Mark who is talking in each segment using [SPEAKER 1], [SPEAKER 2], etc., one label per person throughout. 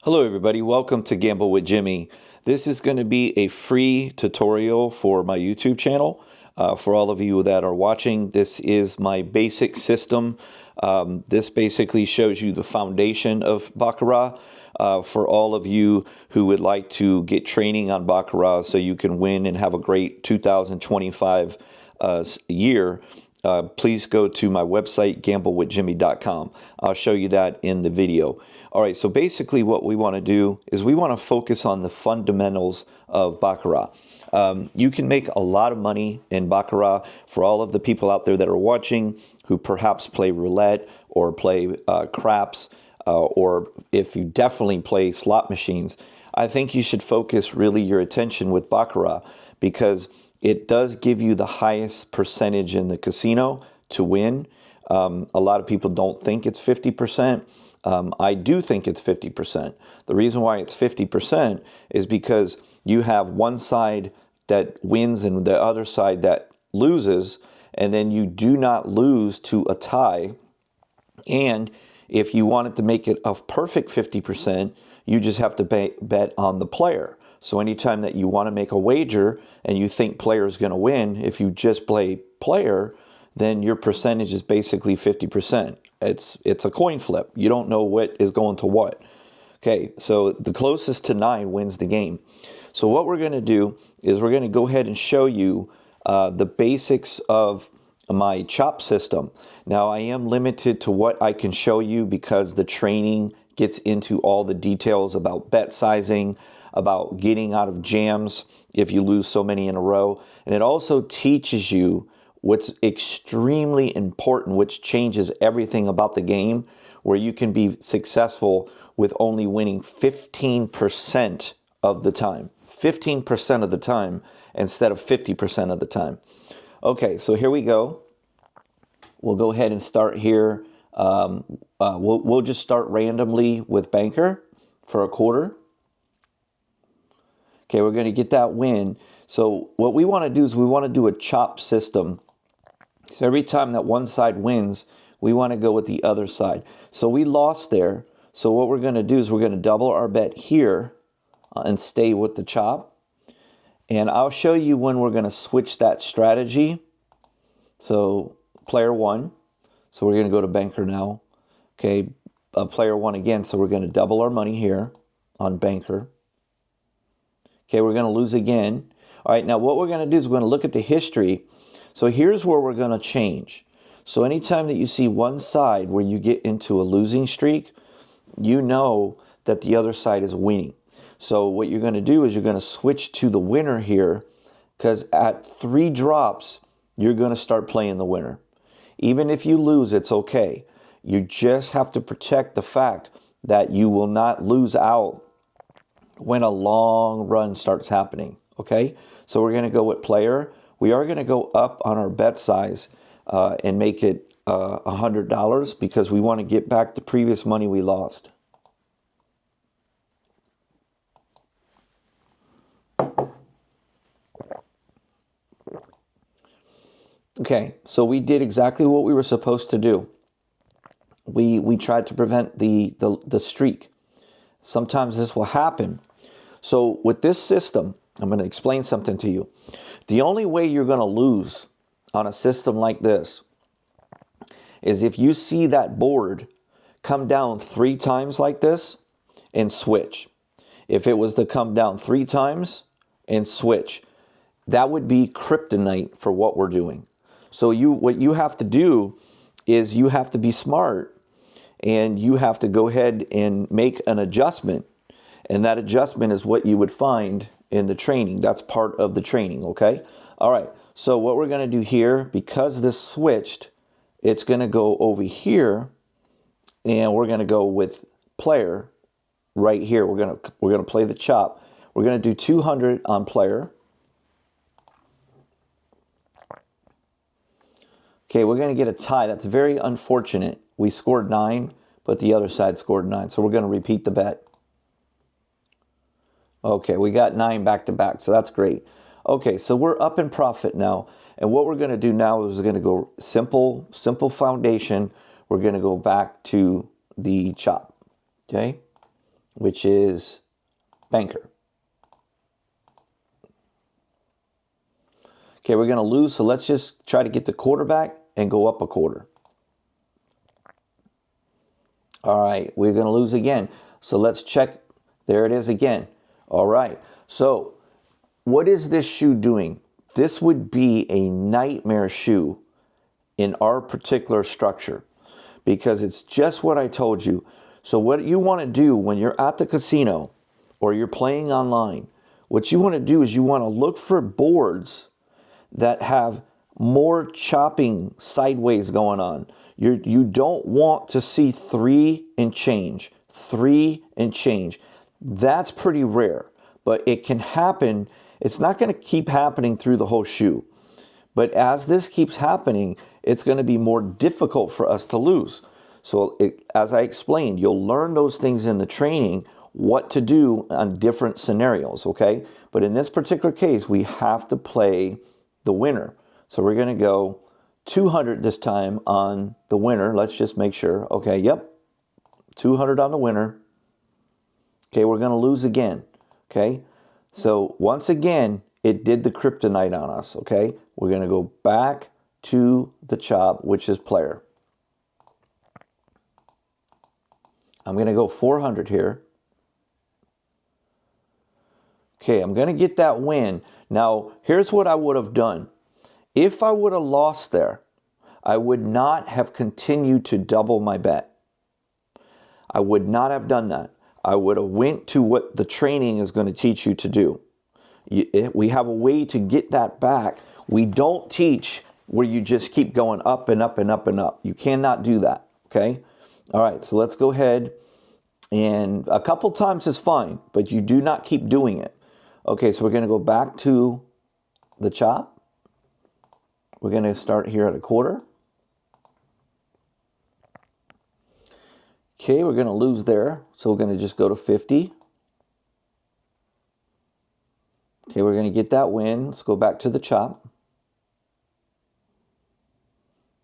[SPEAKER 1] Hello everybody, welcome to Gamble with Jimmy. This is going to be a free tutorial for my YouTube channel. For all of you that are watching, this is my basic system. This basically shows you the foundation of Baccarat. For all of you who would like to get training on Baccarat so you can win and have a great 2025 year, please go to my website, gamblewithjimmy.com. I'll show you that in the video. All right, so basically what we want to do is we want to focus on the fundamentals of Baccarat. You can make a lot of money in Baccarat. For all of the people out there that are watching who perhaps play roulette or play craps, or if you definitely play slot machines, I think you should focus really your attention with Baccarat because it does give you the highest percentage in the casino to win. A lot of people don't think it's 50%. I do think it's 50%. The reason why it's 50% is because you have one side that wins and the other side that loses, and then you do not lose to a tie. And if you wanted to make it a perfect 50%, you just have to bet on the player. So anytime that you want to make a wager and you think player is going to win, if you just play player, then your percentage is basically 50%. It's a coin flip. You don't know what is going to what. Okay, so the closest to 9 wins the game. So what we're going to do is we're going to go ahead and show you the basics of my chop system. Now I am limited to what I can show you because the training gets into all the details about bet sizing, about getting out of jams if you lose so many in a row. And it also teaches you what's extremely important, which changes everything about the game, where you can be successful with only winning 15% of the time. 15% of the time instead of 50% of the time. Okay, so here we go. We'll go ahead and start here. We'll just start randomly with banker for a quarter. Okay, we're going to get that win. So what we want to do is we want to do a chop system. So every time that one side wins, we want to go with the other side. So we lost there. So what we're going to do is we're going to double our bet here and stay with the chop. And I'll show you when we're going to switch that strategy. So player 1. So we're going to go to banker now. Okay, player 1 again. So we're going to double our money here on banker. Okay, we're going to lose again. All right, now what we're going to do is we're going to look at the history. So here's where we're going to change. So anytime that you see one side where you get into a losing streak, you know that the other side is winning. So what you're going to do is you're going to switch to the winner here, because at 3 drops, you're going to start playing the winner. Even if you lose, it's okay. You just have to protect the fact that you will not lose out when a long run starts happening, okay? So we're going to go with player. We are going to go up on our bet size and make it $100 because we want to get back the previous money we lost. Okay, so we did exactly what we were supposed to do. We tried to prevent the streak. Sometimes this will happen. So with this system, I'm going to explain something to you. The only way you're going to lose on a system like this is if you see that board come down 3 times like this and switch. If it was to come down 3 times and switch, that would be kryptonite for what we're doing. So what you have to do is you have to be smart and you have to go ahead and make an adjustment. And that adjustment is what you would find in the training. That's part of the training, okay? All right, so what we're going to do here, because this switched, it's going to go over here, and we're going to go with player right here. We're going to play the chop. We're going to do 200 on player. Okay, we're going to get a tie. That's very unfortunate. We scored 9, but the other side scored 9. So we're going to repeat the bet. Okay, we got 9 back to back, so that's great. Okay, so we're up in profit now. And what we're going to do now is we're going to go simple foundation. We're going to go back to the chop. Okay, which is banker. Okay, we're going to lose, so let's just try to get the quarterback and go up a quarter. All right, we're going to lose again. So let's check. There it is again. All right, so what is this shoe doing? This would be a nightmare shoe in our particular structure because it's just what I told you. So what you want to do when you're at the casino or you're playing online, what you want to do is you want to look for boards that have more chopping sideways going on. You don't want to see 3 and change. 3 and change. That's pretty rare, but it can happen. It's not going to keep happening through the whole shoe. But as this keeps happening, it's going to be more difficult for us to lose. So as I explained, you'll learn those things in the training, what to do on different scenarios, okay? But in this particular case, we have to play the winner. So we're going to go 200 this time on the winner. Let's just make sure. Okay, yep. 200 on the winner. Okay, we're going to lose again. Okay, so once again, it did the kryptonite on us. Okay, we're going to go back to the chop, which is player. I'm going to go 400 here. Okay, I'm going to get that win. Now, here's what I would have done. If I would have lost there, I would not have continued to double my bet. I would not have done that. I would have went to what the training is going to teach you to do. We have a way to get that back. We don't teach where you just keep going up and up and up and up. You cannot do that, okay? All right, so let's go ahead. And a couple times is fine, but you do not keep doing it. Okay, so we're going to go back to the chop. We're going to start here at a quarter. Okay, we're going to lose there, so we're going to just go to 50. Okay, we're going to get that win. Let's go back to the chop.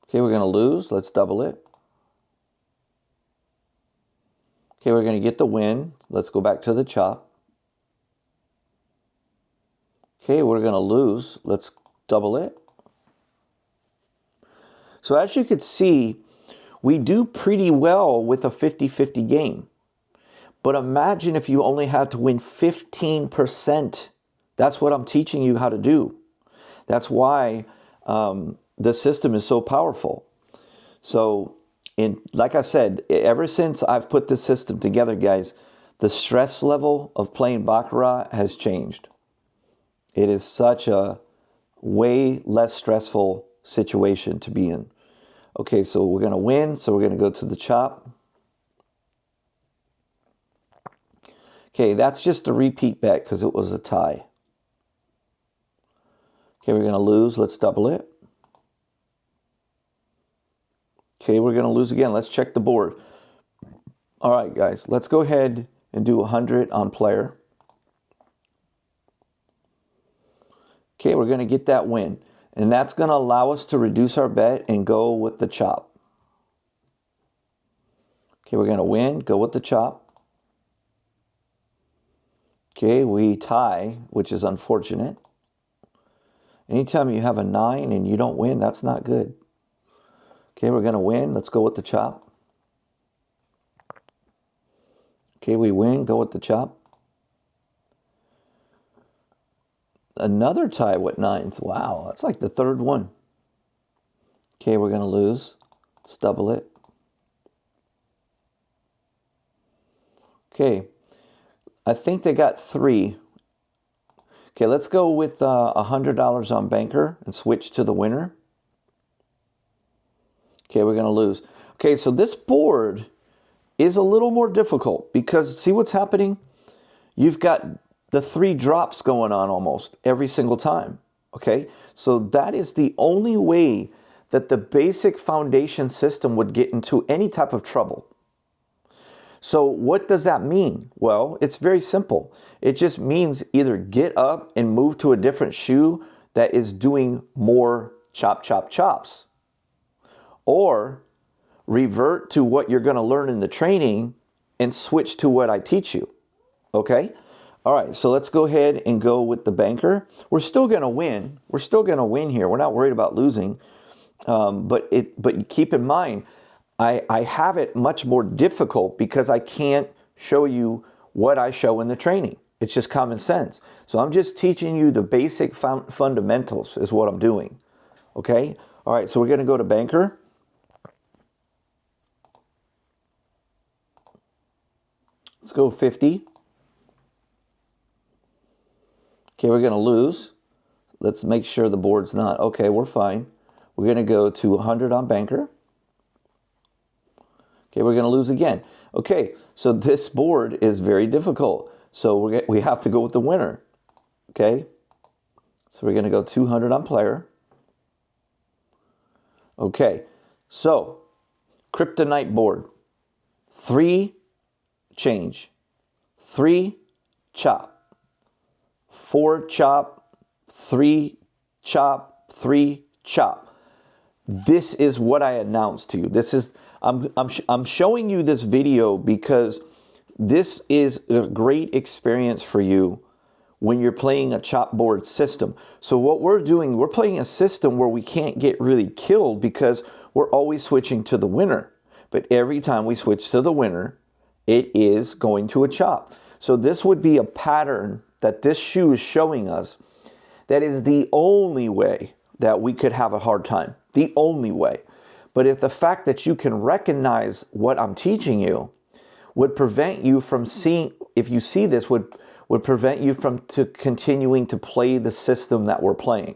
[SPEAKER 1] Okay, we're going to lose. Let's double it. Okay, we're going to get the win. Let's go back to the chop. Okay, we're going to lose. Let's double it. So as you could see, we do pretty well with a 50-50 game. But imagine if you only had to win 15%. That's what I'm teaching you how to do. That's why the system is so powerful. So, like I said, ever since I've put this system together, guys, the stress level of playing Baccarat has changed. It is such a way less stressful situation to be in. Okay, so we're going to win, so we're going to go to the chop. Okay, that's just a repeat bet because it was a tie. Okay, we're going to lose. Let's double it. Okay, we're going to lose again. Let's check the board. All right, guys, let's go ahead and do 100 on player. Okay, we're going to get that win. And that's going to allow us to reduce our bet and go with the chop. Okay, we're going to win, go with the chop. Okay, we tie, which is unfortunate. Anytime you have a 9 and you don't win, that's not good. Okay, we're going to win. Let's go with the chop. Okay, we win, go with the chop. Another tie with 9s. Wow, that's like the third one. Okay, we're going to lose. Let's double it. Okay, I think they got 3. Okay, let's go with $100 on banker and switch to the winner. Okay, we're going to lose. Okay, so this board is a little more difficult because see what's happening? You've got the 3 drops going on almost every single time, okay? So that is the only way that the basic foundation system would get into any type of trouble. So what does that mean? Well, it's very simple. It just means either get up and move to a different shoe that is doing more chop, chop, chops, or revert to what you're going to learn in the training and switch to what I teach you. Okay? All right, so let's go ahead and go with the banker. We're still going to win. We're still going to win here. We're not worried about losing. But keep in mind, I have it much more difficult because I can't show you what I show in the training. It's just common sense. So I'm just teaching you the basic fundamentals is what I'm doing. Okay? All right, so we're going to go to banker. Let's go 50. Okay, we're going to lose. Let's make sure the board's not. Okay, we're fine. We're going to go to 100 on banker. Okay, we're going to lose again. Okay, so this board is very difficult. So we have to go with the winner. Okay, so we're going to go 200 on player. Okay, so kryptonite board. 3 change. 3 chop. 4 chop. 3 chop. 3 chop. This is what I announced to you. This is I'm showing you this video because this is a great experience for you when you're playing a chop board system. So what we're doing, we're playing a system where we can't get really killed because we're always switching to the winner. But every time we switch to the winner, it is going to a chop. So this would be a pattern that this shoe is showing us. That is the only way that we could have a hard time. The only way. But if the fact that you can recognize what I'm teaching you would prevent you from seeing, if you see this, would prevent you from continuing to play the system that we're playing.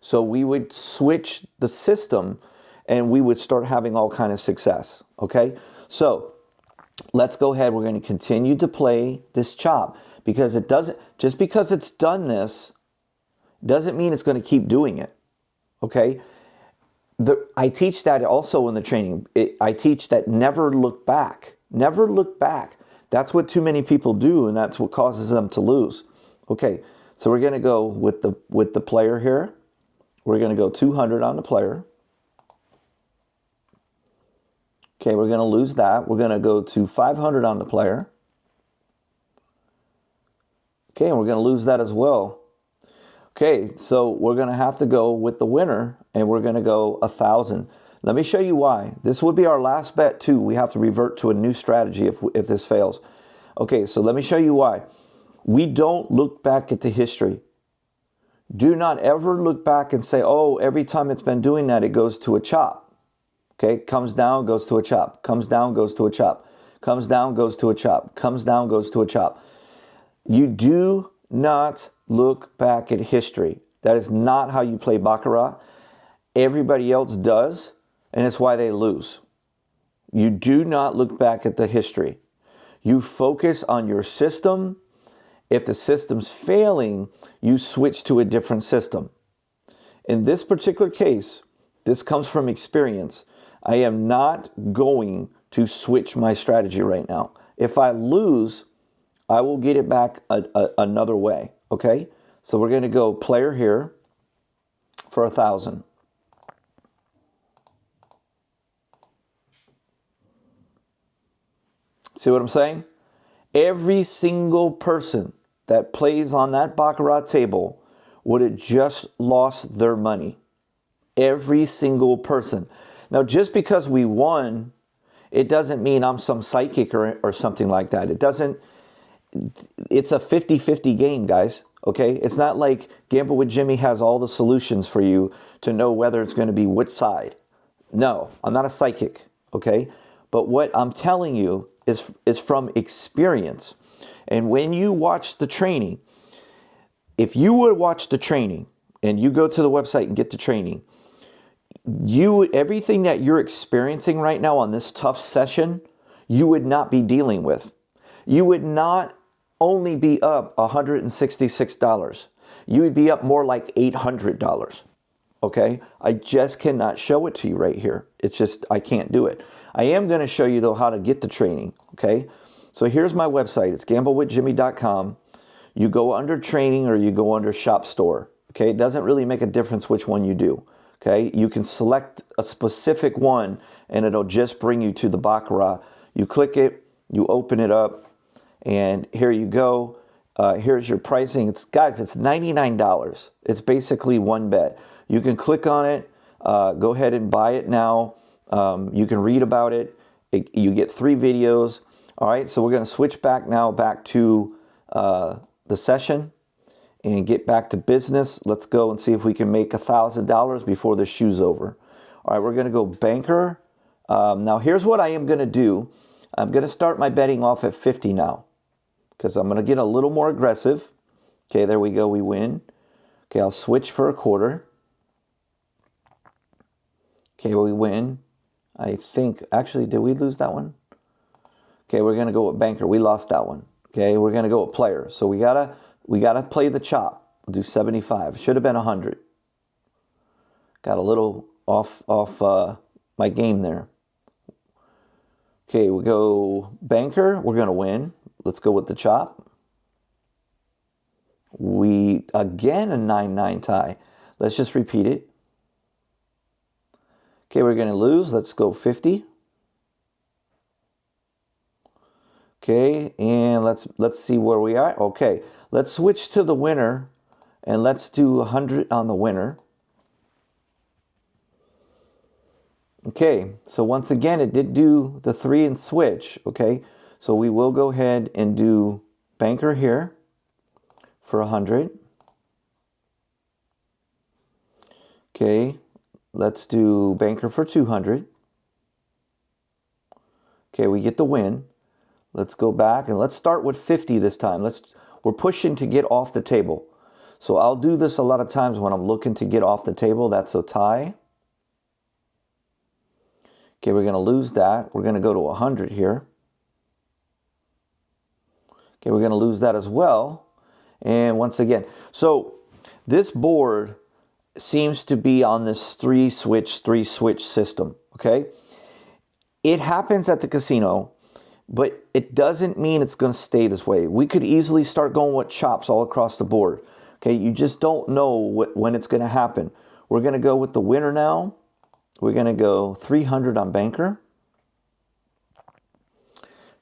[SPEAKER 1] So we would switch the system and we would start having all kind of success. Okay? So let's go ahead. We're going to continue to play this chop because it doesn't, just because it's done this doesn't mean it's going to keep doing it. Okay? I teach that also in the training. I teach that never look back. Never look back. That's what too many people do, and that's what causes them to lose. Okay, so we're going to go with the player here. We're going to go 200 on the player. Okay, we're going to lose that. We're going to go to 500 on the player. Okay, and we're going to lose that as well. Okay, so we're going to have to go with the winner, and we're going to go 1,000. Let me show you why. This would be our last bet too. We have to revert to a new strategy if this fails. Okay, so let me show you why. We don't look back at the history. Do not ever look back and say, oh, every time it's been doing that, it goes to a chop. Okay, comes down, goes to a chop. Comes down, goes to a chop. Comes down, goes to a chop. Comes down, goes to a chop. You do not look back at history. That is not how you play Baccarat. Everybody else does, and it's why they lose. You do not look back at the history. You focus on your system. If the system's failing, you switch to a different system. In this particular case, this comes from experience. I am not going to switch my strategy right now. If I lose, I will get it back another way. Okay, so we're going to go player here for 1,000. See what I'm saying? Every single person that plays on that Baccarat table would have just lost their money. Every single person. Now, just because we won, it doesn't mean I'm some psychic or something like that. It doesn't. It's a 50-50 game, guys. Okay? It's not like Gamble with Jimmy has all the solutions for you to know whether it's going to be which side. No, I'm not a psychic. Okay? But what I'm telling you is from experience. And when you watch the training, if you would watch the training and you go to the website and get the training, everything that you're experiencing right now on this tough session, you would not be dealing with. You would not only be up $166. You would be up more like $800. Okay? I just cannot show it to you right here. It's just, I can't do it. I am going to show you, though, how to get the training. Okay? So here's my website. It's gamblewithjimmy.com. You go under training or you go under shop store. Okay? It doesn't really make a difference which one you do. Okay? You can select a specific one and it'll just bring you to the Baccarat. You click it. You open it up, and here you go. Here's your pricing. Guys, it's $99. It's basically one bet. You can click on it. Go ahead and buy it now. You can read about it. You get 3 videos. All right, so we're going to switch back to the session and get back to business. Let's go and see if we can make $1,000 before the shoe's over. All right, we're going to go banker. Now, here's what I am going to do. I'm going to start my betting off at 50 now because I'm going to get a little more aggressive. Okay, there we go. We win. Okay, I'll switch for a quarter. Okay, we win. I think, actually, did we lose that one? Okay, we're going to go with banker. We lost that one. Okay, we're going to go with player. So we gotta play the chop. We'll do 75. Should have been 100. Got a little off my game there. Okay, we go banker. We're going to win. Let's go with the chop. Again, a 9-9 tie. Let's just repeat it. Okay, we're going to lose. Let's go 50. Okay, and let's see where we are. Okay, let's switch to the winner, and let's do 100 on the winner. Okay, so once again, it did do the 3 and switch. Okay, so we will go ahead and do banker here for 100. Okay, let's do banker for 200. Okay, we get the win. Let's go back and let's start with 50 this time. We're pushing to get off the table. So I'll do this a lot of times when I'm looking to get off the table. That's a tie. Okay, we're going to lose that. We're going to go to 100 here. Okay, we're going to lose that as well. And once again, so this board seems to be on this 3 switch system, okay? It happens at the casino, but it doesn't mean it's going to stay this way. We could easily start going with chops all across the board, okay? You just don't know when it's going to happen. We're going to go with the winner now. We're going to go 300 on banker.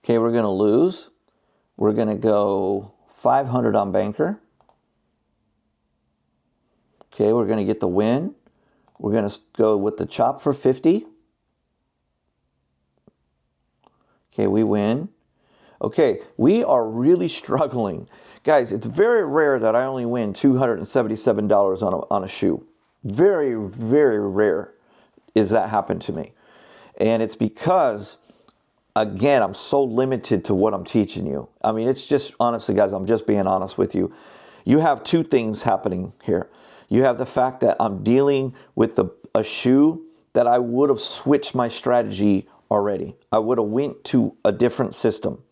[SPEAKER 1] Okay, we're going to lose. We're going to go 500 on banker. Okay, we're going to get the win. We're going to go with the chop for 50. Okay, we win. Okay, we are really struggling. Guys, it's very rare that I only win $277 on a shoe. Very, very rare is that happen to me. And it's because, again, I'm so limited to what I'm teaching you. I mean, it's just, honestly, guys, I'm just being honest with you. You have 2 things happening here. You have the fact that I'm dealing with a shoe that I would have switched my strategy already. I would have went to a different system.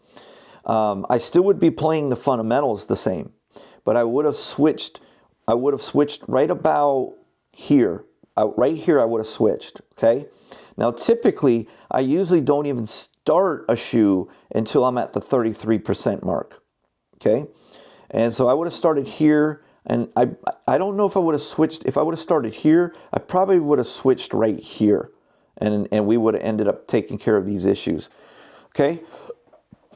[SPEAKER 1] I still would be playing the fundamentals the same, but I would have switched right about here. Right here I would have switched, okay? Now typically, I usually don't even start a shoe until I'm at the 33% mark, okay? And so I would have started here, and I don't know if I would have switched. If I would have started here, I probably would have switched right here, and we would have ended up taking care of these issues, okay?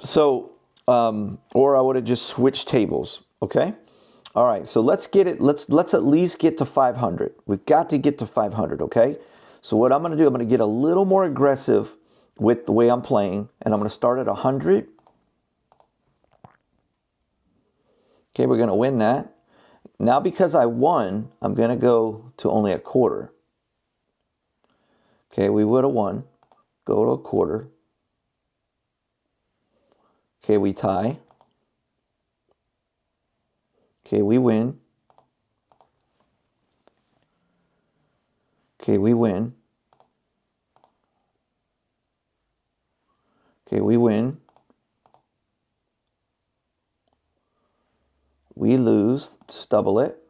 [SPEAKER 1] So, or I would have just switched tables, okay? All right, so let's get it. Let's at least get to 500. We've got to get to 500, okay? So what I'm going to do, I'm going to get a little more aggressive with the way I'm playing, and I'm going to start at 100. Okay, we're going to win that. Now because I won, I'm going to go to only a quarter. Okay, we would have won. Go to a quarter. Okay, we tie. Okay, we win. Okay, we win. Okay, we win. We lose, double it.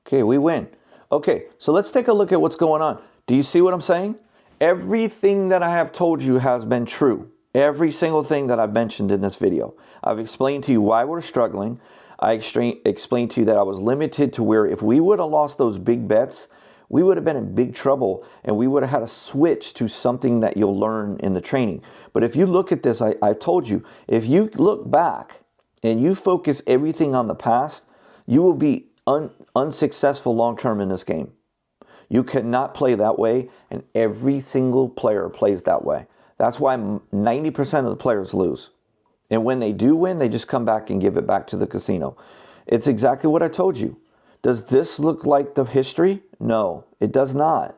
[SPEAKER 1] Okay, we win. Okay, so let's take a look at what's going on. Do you see what I'm saying? Everything that I have told you has been true. Every single thing that I've mentioned in this video. I've explained to you why we're struggling. I explained to you that I was limited to where if we would have lost those big bets, we would have been in big trouble, and we would have had to switch to something that you'll learn in the training. But if you look at this, I told you, if you look back and you focus everything on the past, you will be unsuccessful long-term in this game. You cannot play that way, and every single player plays that way. That's why 90% of the players lose. And when they do win, they just come back and give it back to the casino. It's exactly what I told you. Does this look like the history? No, it does not.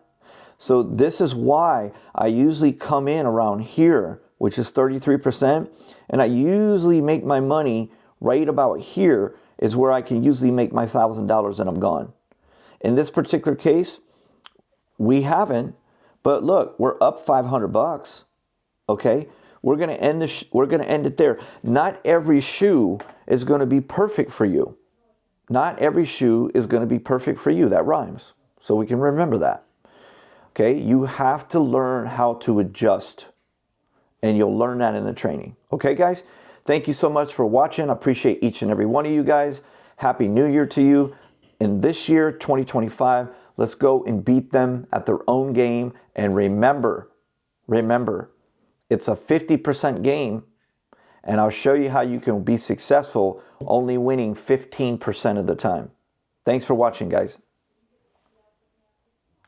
[SPEAKER 1] So this is why I usually come in around here, which is 33%, and I usually make my money right about here is where I can usually make my $1,000 and I'm gone. In this particular case, we haven't, but look, we're up $500. Okay, we're going to end it there. Not every shoe is going to be perfect for you. Not every shoe is going to be perfect for you. That rhymes, so we can remember that. Okay, you have to learn how to adjust, and you'll learn that in the training. Okay, guys, thank you so much for watching. I appreciate each and every one of you guys. Happy New Year to you. In this year, 2025, let's go and beat them at their own game. And remember, it's a 50% game, and I'll show you how you can be successful only winning 15% of the time. Thanks for watching, guys.